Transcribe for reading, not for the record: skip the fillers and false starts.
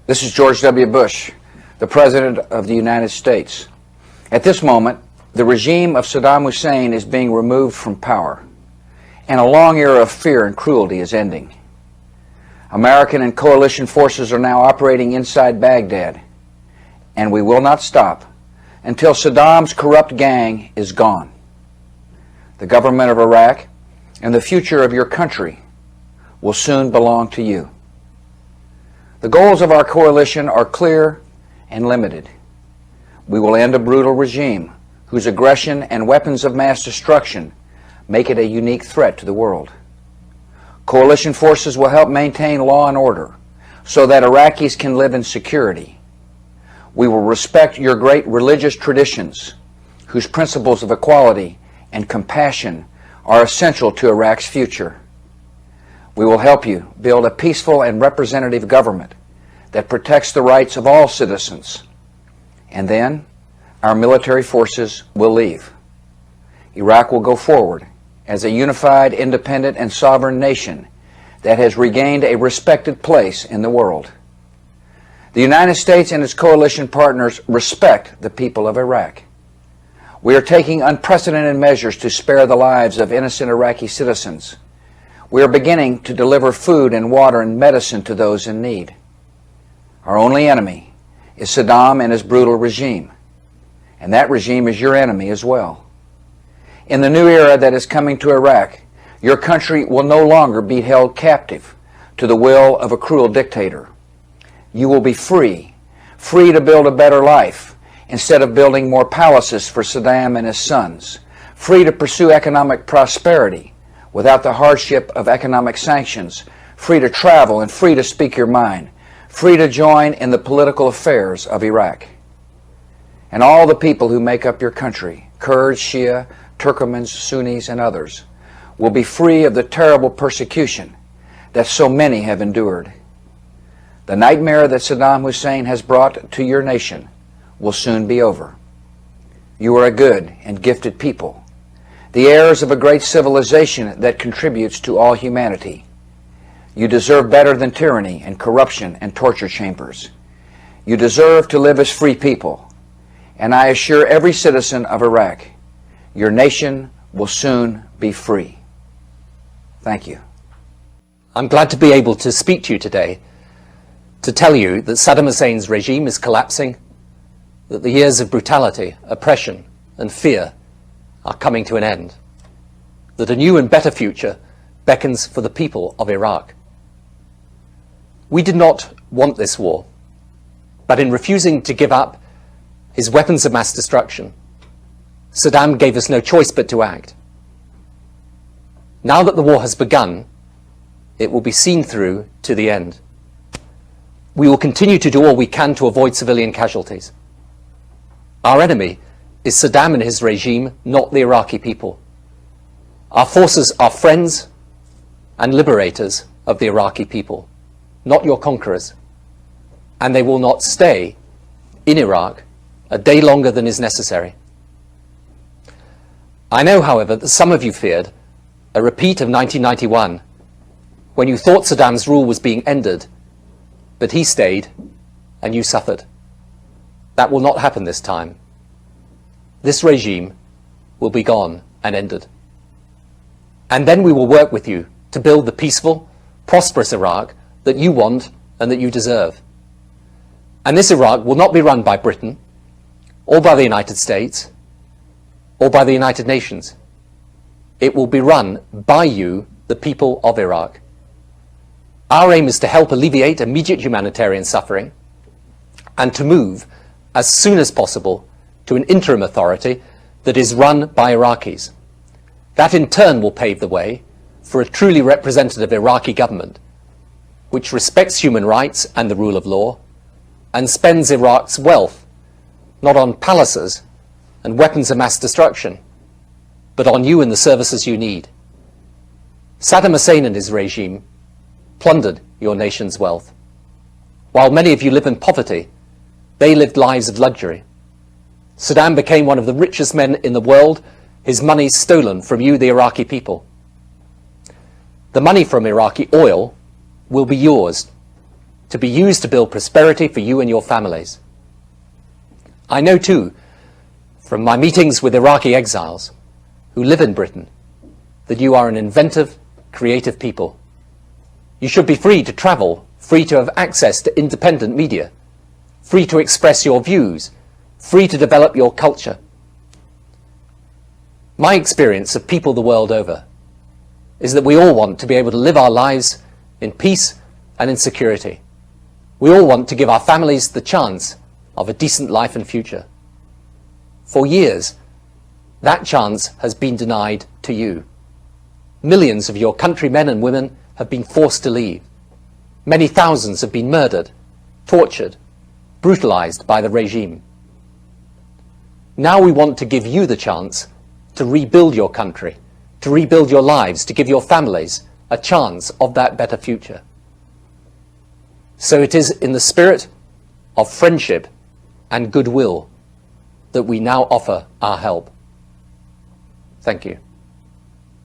This is George W. Bush, the President of the United States. At this moment, the regime of Saddam Hussein is being removed from power, and a long era of fear and cruelty is ending. American and coalition forces are now operating inside Baghdad, and we will not stop until Saddam's corrupt gang is gone. The government of Iraq and the future of your country will soon belong to you. The goals of our coalition are clear and limited. We will end a brutal regime whose aggression and weapons of mass destruction make it a unique threat to the world. Coalition forces will help maintain law and order so that Iraqis can live in security. We will respect your great religious traditions, whose principles of equality and compassion are essential to Iraq's future. We will help you build a peaceful and representative government that protects the rights of all citizens. And then our military forces will leave. Iraq will go forward as a unified, independent, and sovereign nation that has regained a respected place in the world. The United States and its coalition partners respect the people of Iraq. We are taking unprecedented measures to spare the lives of innocent Iraqi citizens. We are beginning to deliver food and water and medicine to those in need. Our only enemy is Saddam and his brutal regime, and that regime is your enemy as well. In the new era that is coming to Iraq, your country will no longer be held captive to the will of a cruel dictator. You will be free to build a better life instead of building more palaces for Saddam and his sons, free to pursue economic prosperity without the hardship of economic sanctions, free to travel and free to speak your mind, free to join in the political affairs of Iraq. And all the people who make up your country, Kurds, Shia, Turkomans, Sunnis, and others, will be free of the terrible persecution that so many have endured. The nightmare that Saddam Hussein has brought to your nation will soon be over. You are a good and gifted people, the heirs of a great civilization that contributes to all humanity. You deserve better than tyranny and corruption and torture chambers. You deserve to live as free people, and I assure every citizen of Iraq, your nation will soon be free. Thank you. I'm glad to be able to speak to you today to tell you that Saddam Hussein's regime is collapsing, that the years of brutality, oppression, and fear are coming to an end, that a new and better future beckons for the people of Iraq. We did not want this war, but in refusing to give up his weapons of mass destruction, Saddam gave us no choice but to act. Now that the war has begun, it will be seen through to the end. We will continue to do all we can to avoid civilian casualties. Our enemy is Saddam and his regime, not the Iraqi people. Our forces are friends and liberators of the Iraqi people, not your conquerors, and they will not stay in Iraq a day longer than is necessary. I know, however, that some of you feared a repeat of 1991, when you thought Saddam's rule was being ended, but he stayed and you suffered. That will not happen this time. This regime will be gone and ended. And then we will work with you to build the peaceful, prosperous Iraq that you want and that you deserve. And this Iraq will not be run by Britain, or by the United States, or by the United Nations. It will be run by you, the people of Iraq. Our aim is to help alleviate immediate humanitarian suffering and to move as soon as possible to an interim authority that is run by Iraqis. That in turn will pave the way for a truly representative Iraqi government which respects human rights and the rule of law and spends Iraq's wealth not on palaces and weapons of mass destruction, but on you and the services you need. Saddam Hussein and his regime plundered your nation's wealth. While many of you live in poverty, they lived lives of luxury. Saddam became one of the richest men in the world, his money stolen from you, the Iraqi people. The money from Iraqi oil will be yours. to be used to build prosperity for you and your families. I know too, from my meetings with Iraqi exiles who live in Britain, that you are an inventive, creative people. You should be free to travel, free to have access to independent media, free to express your views, free to develop your culture. My experience of people the world over is that we all want to be able to live our lives in peace and in security. We all want to give our families the chance of a decent life and future. For years, that chance has been denied to you. Millions of your countrymen and women have been forced to leave. Many thousands have been murdered, tortured, brutalized by the regime. Now we want to give you the chance to rebuild your country, to rebuild your lives, to give your families a chance of that better future. So it is in the spirit of friendship and goodwill that we now offer our help. Thank you.